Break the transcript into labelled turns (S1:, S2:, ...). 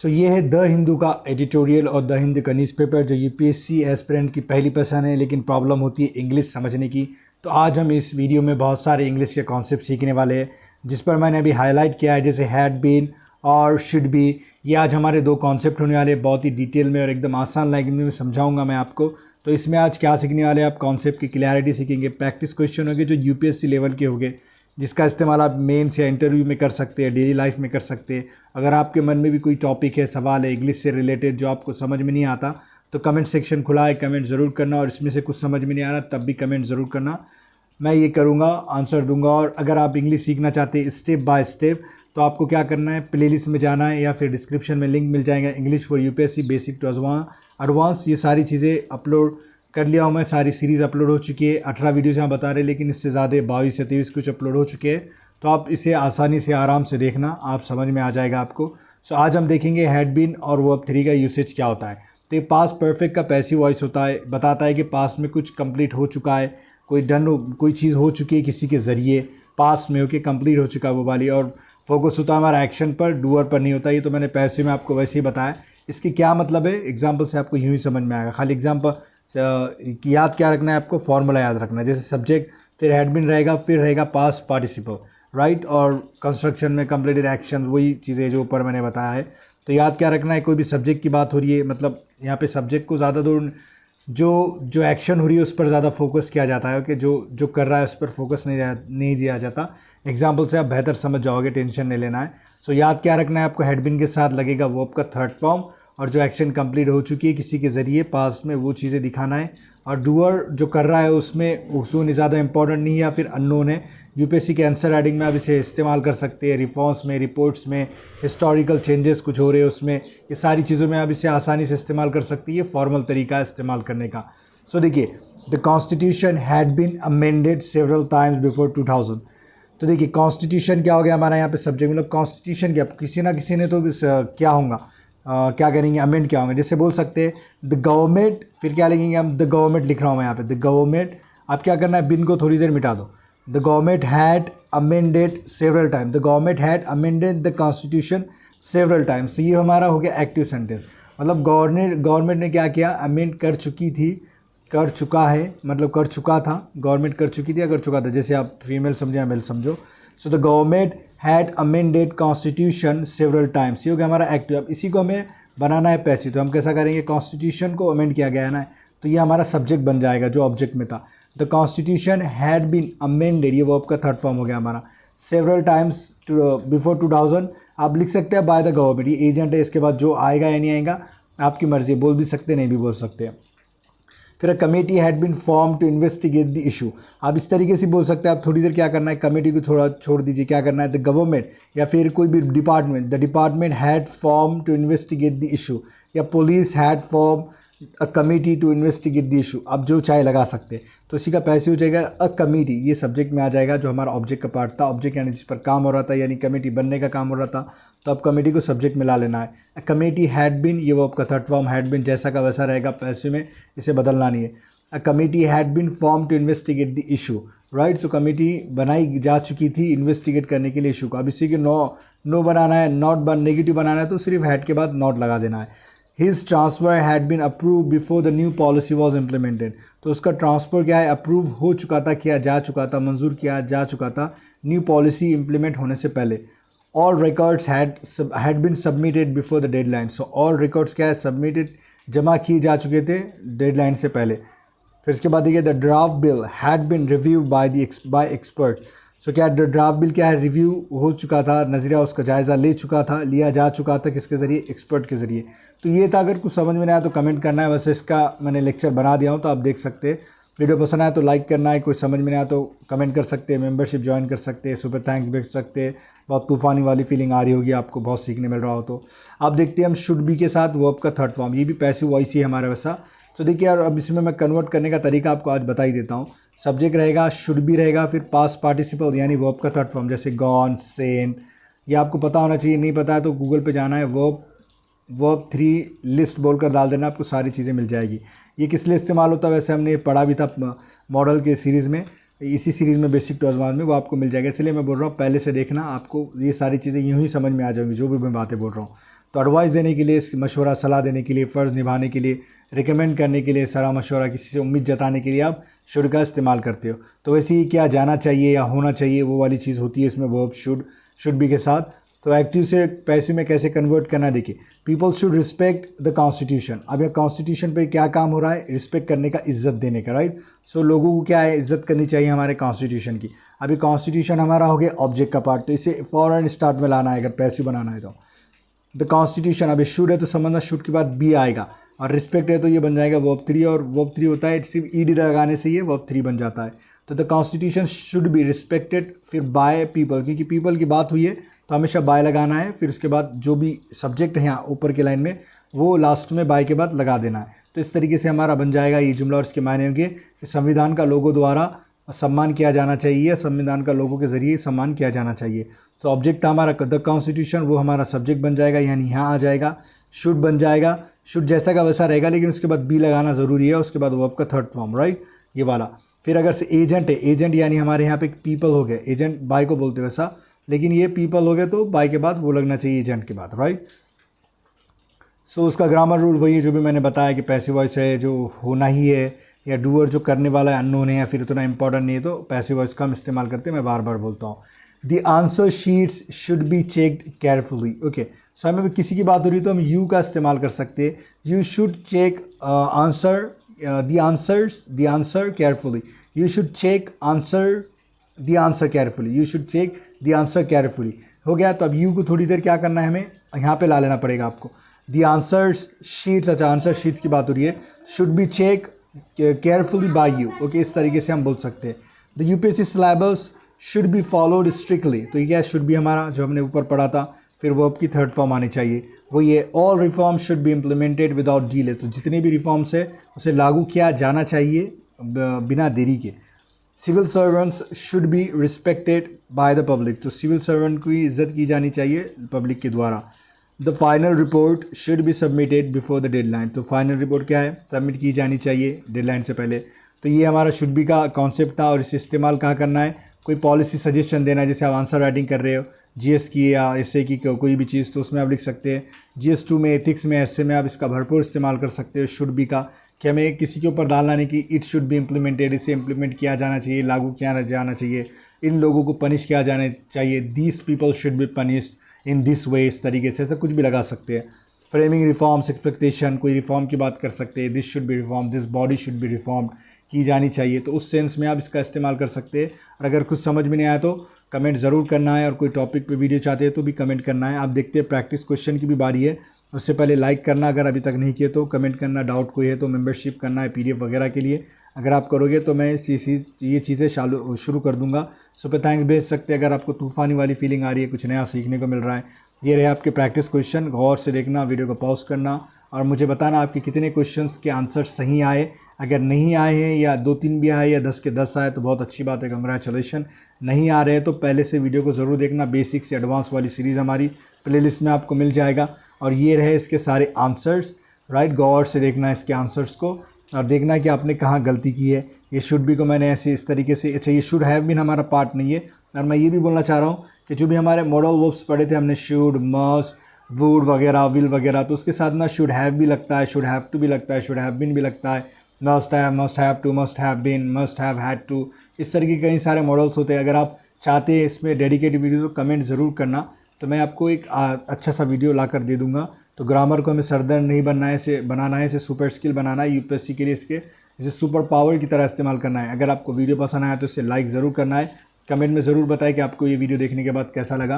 S1: ये है द हिंदू का एडिटोरियल और द हिंदू का न्यूज़पेपर जो यूपीएससी एस्पिरेंट की पहली पसंद है, लेकिन प्रॉब्लम होती है इंग्लिश समझने की। तो आज हम इस वीडियो में बहुत सारे इंग्लिश के कॉन्सेप्ट सीखने वाले हैं, जिस पर मैंने अभी हाईलाइट किया है, जैसे हैड बीन और शुड बी। ये आज हमारे दो कॉन्सेप्ट होने वाले, बहुत ही डिटेल में और एकदम आसान लैंग्वेज में समझाऊंगा मैं आपको। तो इसमें आज क्या सीखने वाले हैं आप? कॉन्सेप्ट की क्लैरिटी सीखेंगे, प्रैक्टिस क्वेश्चन होंगे जो यूपीएससी लेवल के होंगे, जिसका इस्तेमाल आप मेंस या इंटरव्यू में कर सकते हैं, डेली लाइफ में कर सकते हैं। अगर आपके मन में भी कोई टॉपिक है, सवाल है इंग्लिश से रिलेटेड जो आपको समझ में नहीं आता, तो कमेंट सेक्शन खुला है, कमेंट ज़रूर करना। और इसमें से कुछ समझ में नहीं आ रहा तब भी कमेंट ज़रूर करना, मैं ये करूँगा, आंसर दूंगा। और अगर आप इंग्लिश सीखना चाहते हैं स्टेप बाय स्टेप, तो आपको क्या करना है, प्लेलिस्ट में जाना है या फिर डिस्क्रिप्शन में लिंक मिल जाएगा, English for UPSC basic to advance. ये सारी चीज़ें अपलोड कर लिया हूँ मैं, सारी सीरीज़ अपलोड हो चुकी है। 18 वीडियोज़ यहाँ बता रहे हैं, लेकिन इससे ज़्यादा 22 या 23 कुछ अपलोड हो चुके हैं। तो आप इसे आसानी से आराम से देखना, आप समझ में आ जाएगा आपको। आज हम देखेंगे हैड बीन और वर्ब 3 का यूसेज क्या होता है। तो ये पास्ट परफेक्ट का पैसिव वॉइस होता है, बताता है कि पास्ट में कुछ कंप्लीट हो चुका है, कोई चीज़ हो चुकी है किसी के ज़रिए, पास्ट में होके कंप्लीट हो चुका है वो वाली। और फोकस होता है हमारा एक्शन पर, डूअर पर नहीं होता। ये तो मैंने पैसिव में आपको वैसे ही बताया। इसकी क्या मतलब है, एग्जाम्पल से आपको यूँ ही समझ में आएगा। खाली एग्जाम्पल याद क्या रखना है आपको, फॉर्मूला याद रखना है। जैसे सब्जेक्ट, फिर हैड बीन रहेगा, फिर रहेगा पास्ट पार्टिसिपल, राइट। और कंस्ट्रक्शन में कंप्लीटेड एक्शन, वही चीज़ें जो ऊपर मैंने बताया है। तो याद क्या रखना है, कोई भी सब्जेक्ट की बात हो रही है, मतलब यहाँ पे सब्जेक्ट को ज़्यादा दूर जो एक्शन हो रही है उस पर ज़्यादा फोकस किया जाता है, कि जो कर रहा है उस पर फोकस नहीं दिया जाता। एग्जाम्पल से आप बेहतर समझ जाओगे, टेंशन नहीं लेना है। याद क्या रखना है आपको, हैड बीन के साथ लगेगा वर्ब का थर्ड फॉर्म, और जो एक्शन कंप्लीट हो चुकी है किसी के ज़रिए पास्ट में, वो चीज़ें दिखाना है। और डूअर जो कर रहा है उसमें उसको ज़्यादा इंपॉर्टेंट नहीं है या फिर अननोन है। यूपीएससी के आंसर राइटिंग में आप इसे इस्तेमाल कर सकते हैं, रिफॉर्म्स में, रिपोर्ट्स में, हिस्टोरिकल चेंजेस कुछ हो रहे हैं उसमें, ये सारी चीज़ों में आप इसे आसानी से इस्तेमाल कर सकती है। ये फॉर्मल तरीका है इस्तेमाल करने का। देखिए, the constitution had been amended several times before 2000। तो देखिए, कॉन्स्टिट्यूशन क्या हो गया हमारा यहाँ पे सब्जेक्ट, मतलब कॉन्स्टिट्यूशन क्या, किसी ना किसी ने तो क्या होगा, क्या करेंगे, अमेंड क्या होंगे। जैसे बोल सकते हैं द गवर्नमेंट, फिर क्या लिखेंगे हम, द गवर्नमेंट लिख रहा हूँ मैं यहाँ पे, द गवर्नमेंट। आप क्या करना है, बिन को थोड़ी देर मिटा दो। The government had amended several time, the government had amended the constitution several times. तो ये हमारा हो गया एक्टिव सेंटेंस, मतलब गवर्नमेंट ने क्या किया, अमेंड कर चुकी थी, कर चुका है, मतलब कर चुका था, गवर्नमेंट कर चुकी थी या कर चुका था, जैसे आप फीमेल समझो या मेल समझो। The government had amended constitution several times, ये हो गया हमारा एक्टिव। अब इसी को हमें बनाना है पैसिव, तो हम कैसा करेंगे, कॉन्स्टिट्यूशन को अमेंड किया गया है ना, तो ये हमारा सब्जेक्ट बन जाएगा जो ऑब्जेक्ट में था। The constitution had been amended, ये वर्ब का थर्ड फॉर्म हो गया हमारा, सेवरल टाइम्स बिफोर 2000। आप लिख सकते हैं बाय द गवर्नमेंट, ये एजेंट है, इसके बाद जो आएगा या नहीं आएगा आपकी मर्जी, बोल भी सकते नहीं भी बोल सकते हैं। फिर committee had been form to investigate the issue, आप इस तरीके से बोल सकते हैं। आप थोड़ी देर क्या करना है, कमेटी को थोड़ा छोड़ दीजिए, क्या करना है, द गवर्नमेंट या फिर कोई भी department, the department had form to investigate the issue, या police had form a committee to investigate the issue. आप जो चाहे लगा सकते हैं। तो इसी का पैसे हो जाएगा अ कमेटी, ये सब्जेक्ट में आ जाएगा जो हमारा ऑब्जेक्ट का पार्ट था। ऑब्जेक्ट यानी जिस पर काम हो रहा था, यानी कमेटी बनने का काम हो रहा था, तो अब कमेटी को सब्जेक्ट में ला लेना है। अ कमेटी हैड बीन, ये वो आपका थर्ड फॉर्म, हैड बीन जैसा का वैसा रहेगा पैसे में, इसे बदलना नहीं है। A committee had been form to investigate the issue, right. So committee बनाई जा चुकी थी इन्वेस्टिगेट करने के लिए इशू को। अब इसी के नो बनाना है, नॉट नेगेटिव बनाना है, तो सिर्फ हैड के बाद नॉट लगा देना है। His transfer had been approve before the new policy was implemented, तो उसका ट्रांसफ़र क्या है, अप्रूव हो चुका था, किया जा चुका था, मंजूर किया जा चुका था न्यू पॉलिसी इम्प्लीमेंट होने से पहले। All records had been submitted before the deadline, so all records क्या है, सबमिटेड, जमा किए जा चुके थे डेडलाइन से पहले। फिर इसके बाद देखिए, the draft bill had been review by expert, so क्या ड्राफ्ट बिल क्या है, रिव्यू हो चुका था, नज़रिया उसका जायज़ा लिया जा चुका था, किसके ज़रिए, एक्सपर्ट के ज़रिए। तो ये था, अगर कुछ समझ में नहीं आया तो कमेंट करना है, वैसे इसका मैंने लेक्चर बना दिया हूँ तो आप देख सकते हैं। वीडियो पसंद आया तो लाइक करना है, कोई समझ में नहीं आया तो कमेंट कर सकते हैं, मेंबरशिप ज्वाइन कर सकते हैं, सुपर थैंक्स भेज सकते हैं। बहुत तूफ़ानी वाली फीलिंग आ रही होगी आपको, बहुत सीखने मिल रहा हो तो। आप देखते हैं हम शुड बी के साथ वर्ब का थर्ड फॉर्म, ये भी पैसिव वॉइस ही है हमारा वैसा। तो देखिए यार, अब इसमें मैं कन्वर्ट करने का तरीका आपको आज बता ही देता हूँ। सब्जेक्ट रहेगा, शुड बी रहेगा, फिर पास्ट पार्टिसिपल यानी वर्ब का थर्ड फॉर्म, जैसे गॉन, सेंट, ये आपको पता होना चाहिए। नहीं पता है तो गूगल पे जाना है, वर्ब 3 लिस्ट बोलकर डाल देना, आपको सारी चीज़ें मिल जाएगी। ये किस लिए इस्तेमाल होता है, वैसे हमने पढ़ा भी था मॉडल के सीरीज़ में, इसी सीरीज़ में बेसिक टू एडवांस में, वो आपको मिल जाएगा। इसलिए मैं बोल रहा हूँ पहले से देखना, आपको ये सारी चीज़ें यूँ ही समझ में आ जाएंगी जो भी मैं बातें बोल रहा हूँ। तो एडवाइस देने के लिए, मशवरा सलाह देने के लिए, फ़र्ज़ निभाने के लिए, रिकमेंड करने के लिए, सलाह मशवरा किसी से उम्मीद जताने के लिए आप शुड का इस्तेमाल करते हो। तो वैसे ही क्या जाना चाहिए या होना चाहिए वो वाली चीज़ होती है इसमें वर्ब शुड बी के साथ। तो एक्टिव से पैसिव में कैसे कन्वर्ट करना, देखिए people should respect the constitution. अब यह कॉन्स्टिट्यूशन पे क्या काम हो रहा है, रिस्पेक्ट करने का, इज्जत देने का, राइट। सो लोगों को क्या है, इज्जत करनी चाहिए हमारे कॉन्स्टिट्यूशन की। अभी कॉन्स्टिट्यूशन हमारा हो गया ऑब्जेक्ट का पार्ट, तो इसे फॉरन स्टार्ट में लाना है अगर पैसिव बनाना है तो। द कॉन्स्टिट्यूशन, अभी शुड है तो समझना शुड के बाद बी आएगा, और रिस्पेक्ट है तो ये बन जाएगा वर्ब 3, और वर्ब 3 होता है सिर्फ ईडी लगाने से ये वर्ब 3 बन जाता है। तो the constitution should be respected, फिर बाय पीपल, क्योंकि पीपल की बात हुई है तो हमेशा बाय लगाना है, फिर उसके बाद जो भी सब्जेक्ट है यहाँ ऊपर के लाइन में वो लास्ट में बाय के बाद लगा देना है। तो इस तरीके से हमारा बन जाएगा ये जुमला, और इसके मायने होंगे कि संविधान का लोगों द्वारा सम्मान किया जाना चाहिए, संविधान का लोगों के ज़रिए सम्मान किया जाना चाहिए। तो ऑब्जेक्ट था हमारा द कॉन्स्टिट्यूशन, वो हमारा सब्जेक्ट बन जाएगा, यानी यहाँ आ जाएगा, शुड बन जाएगा, शुड जैसा का वैसा रहेगा, लेकिन उसके बाद बी लगाना ज़रूरी है, उसके बाद वर्ब का थर्ड फॉर्म, राइट, ये वाला। फिर अगर से एजेंट है, एजेंट यानी हमारे यहाँ पे पीपल हो गए, एजेंट बाय को बोलते वैसा, लेकिन ये पीपल हो गए तो बाय के बाद वो लगना चाहिए एजेंट के बाद, राइट। सो उसका ग्रामर रूल वही है जो भी मैंने बताया कि पैसिव वॉइस है जो होना ही है, या डूअर जो करने वाला है अननोन है या फिर इतना इंपॉर्टेंट नहीं है, तो पैसिव वॉइस का हम इस्तेमाल करते हैं, मैं बार बार बोलता हूँ। The answer sheets should be checked carefully, okay. So हमें किसी की बात हो रही है तो हम यू का इस्तेमाल कर सकते हैं, you should check answer the answer carefully, you should check answer the answer carefully, you should check the answer carefully, हो गया। तो अब यू को थोड़ी देर क्या करना है, हमें यहाँ पे ला लेना पड़ेगा आपको। द आंसर शीट्स, अच्छा आंसर शीट्स की बात हो रही है, should be check carefully by you, okay, इस तरीके से हम बोल सकते हैं। The UPSC syllabus should be followed strictly, तो ये क्या शुड बी हमारा जो हमने ऊपर पढ़ा था, फिर वर्ब की थर्ड फॉर्म आनी चाहिए, वो ये all reform should be implemented without delay, तो जितने भी रिफॉर्म्स है उसे लागू किया जाना चाहिए बिना देरी के। Civil servants should be respected by the public, तो सिविल सर्वेंट की इज्जत की जानी चाहिए पब्लिक के द्वारा। The final report should be submitted before the deadline, तो फाइनल रिपोर्ट क्या है, सबमिट की जानी चाहिए डेडलाइन से पहले। तो ये हमारा शुड बी का कॉन्सेप्ट था, और इसे इस्तेमाल कहाँ करना है, कोई पॉलिसी सजेशन देना है, जैसे आप आंसर राइटिंग कर रहे हो जीएस की या एसए की कोई भी चीज़, तो उसमें आप लिख सकते हैं। GS2 में, एथिक्स में, एसए में आप इसका भरपूर इस्तेमाल कर सकते हो शुड बी का, कि हमें किसी के ऊपर डालना नहीं कि इट शुड बी इम्प्लीमेंटेड, इसे इम्प्लीमेंट किया जाना चाहिए, लागू किया जाना चाहिए, इन लोगों को पनिश किया जाना चाहिए, these people should be punished in this way, इस तरीके से ऐसा कुछ भी लगा सकते हैं। फ्रेमिंग रिफॉर्म्स, एक्सपेक्टेशन, कोई रिफॉर्म की बात कर सकते हैं, this should be reform, this body should be reformed, की जानी चाहिए, तो उस सेंस में आप इसका इस्तेमाल कर सकते हैं। और अगर कुछ समझ में नहीं आया तो कमेंट ज़रूर करना है, और कोई टॉपिक पे वीडियो चाहते हैं तो भी कमेंट करना है। आप देखते हैं प्रैक्टिस क्वेश्चन की भी बारी है, उससे पहले लाइक करना, अगर अभी तक नहीं किए तो कमेंट करना, डाउट कोई है तो मेंबरशिप करना है PDF वगैरह के लिए, अगर आप करोगे तो मैं ये चीज़ें शुरू कर दूंगा। सुपर थैंक्स भेज सकते हैं अगर आपको तूफ़ानी वाली फीलिंग आ रही है, कुछ नया सीखने को मिल रहा है। ये रहे आपके प्रैक्टिस क्वेश्चन, गौर से देखना, वीडियो को पॉज करना और मुझे बताना आपके कितने क्वेश्चंस के आंसर सही आए। अगर नहीं आए हैं या 2-3 भी आए या 10 के 10 आए तो बहुत अच्छी बात है, कंग्रेचुलेशन। नहीं आ रहे हैं तो पहले से वीडियो को ज़रूर देखना, बेसिक से एडवांस वाली सीरीज़ हमारी प्लेलिस्ट में आपको मिल जाएगा। और ये रहे इसके सारे आंसर्स, राइट, गौर से देखना इसके आंसर्स को और देखना कि आपने कहाँ गलती की है। ये शुड बी को मैंने ऐसे इस तरीके से, अच्छा ये शुड हैव बीन हमारा पार्ट नहीं है। और मैं ये भी बोलना चाह रहा हूँ कि जो भी हमारे मॉडल वर्ब्स पढ़े थे हमने, शुड, मस्ट, वुड वगैरह, विल वगैरह, तो उसके साथ ना शुड हैव भी लगता है, शुड हैव टू भी लगता है, शुड हैव बीन भी लगता है, must have to, must have been, must have had to, इस तरह के कई सारे मॉडल्स होते हैं। अगर आप चाहते हैं इसमें डेडिकेटेड वीडियो तो कमेंट ज़रूर करना, तो मैं आपको एक अच्छा सा वीडियो ला कर दे दूँगा। तो ग्रामर को हमें सरदर्द नहीं बनना है, इसे बनाना है, इसे सुपर स्किल बनाना है यूपीएससी के लिए, इसे सुपर पावर की तरह इस्तेमाल करना है। अगर आपको वीडियो पसंद आया तो इसे लाइक ज़रूर करना है, कमेंट में ज़रूर बताएं कि आपको ये वीडियो देखने के बाद कैसा लगा।